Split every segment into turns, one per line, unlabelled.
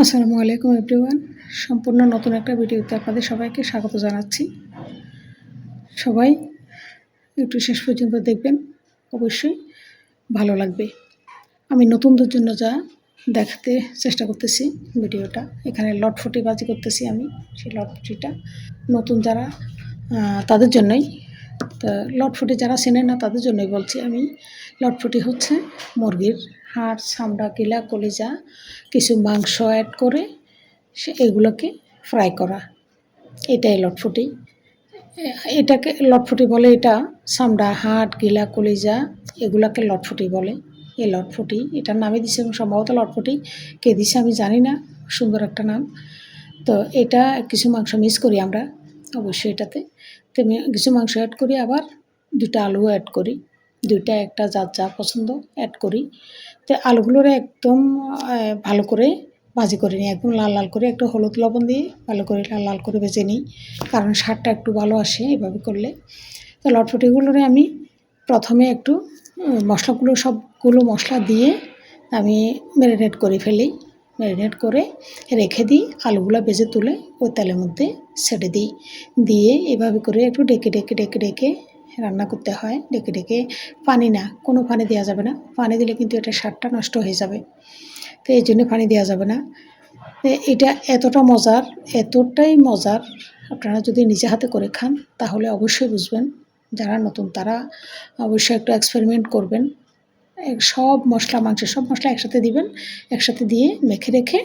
আসসালামু আলাইকুম এভরিওয়ান। সম্পূর্ণ নতুন একটা ভিডিওতে আপনাদের সবাইকে স্বাগত জানাচ্ছি। সবাই একটু শেষ পর্যন্ত দেখবেন, অবশ্যই ভালো লাগবে। আমি নতুনদের জন্য যা দেখাতে চেষ্টা করতেছি ভিডিওটা, এখানে লটফটিবাজি করতেছি আমি। সেই লটফটিটা নতুন যারা তাদের জন্যই। তা লটফটি যারা চেনে না তাদের জন্যই বলছি আমি। লটফটি হচ্ছে মুরগির হাড়, চামড়া, গিলা, কলিজা, কিছু মাংস অ্যাড করে এগুলোকে ফ্রাই করা, এটাই লটফটি। এটাকে লটফটি বলে। এটা চামড়া, হাড়, গিলা, কলিজা এগুলাকে লটফটি বলে। এই লটফটি এটার নামে দিছে, এবং সম্ভবত লটফটি কে দিছে আমি জানি না, সুন্দর একটা নাম। তো এটা কিছু মাংস মিক্স করি আমরা অবশ্যই এটাতে। তো কিছু মাংস অ্যাড করি, আবার 2টা আলু অ্যাড করি, 2টা একটা যার যা পছন্দ অ্যাড করি। তো আলুগুলোরে একদম ভালো করে ভাজি করে নিই, একদম লাল লাল করে, একটু হলুদ লবণ দিয়ে ভালো করে লাল লাল করে ভেজে নিই, কারণ স্বাদটা একটু ভালো আসে এভাবে করলে। তো লটফটিগুলোরে আমি প্রথমে একটু মশলাগুলো সবগুলো মশলা দিয়ে আমি ম্যারিনেট করে ফেলি। ম্যারিনেট করে রেখে দিই, আলুগুলো ভেজে তুলে ওই তেলের মধ্যে ছেড়ে দিই। দিয়ে এভাবে করে একটু ডেকে ডেকে ডেকে ডেকে রান্না করতে হয়। ডেকে ডেকে, পানি না, কোনো পানি দেওয়া যাবে না। পানি দিলে কিন্তু এটা স্বাদটা নষ্ট হয়ে যাবে, তো এই জন্য পানি দেওয়া যাবে না। এটা এতটাই মজার, আপনারা যদি নিজে হাতে করে খান তাহলে অবশ্যই বুঝবেন। যারা নতুন তারা অবশ্যই একটু এক্সপেরিমেন্ট করবেন। সব মশলা, মাংসের সব মশলা একসাথে দিবেন, একসাথে দিয়ে মেখে রেখে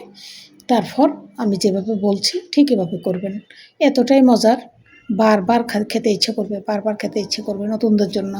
তারপর আমি যেভাবে বলছি ঠিক এভাবে করবেন। এতটাই মজার, বারবার খেতে ইচ্ছে করবে, বারবার খেতে ইচ্ছে করবে নতুনদের জন্য।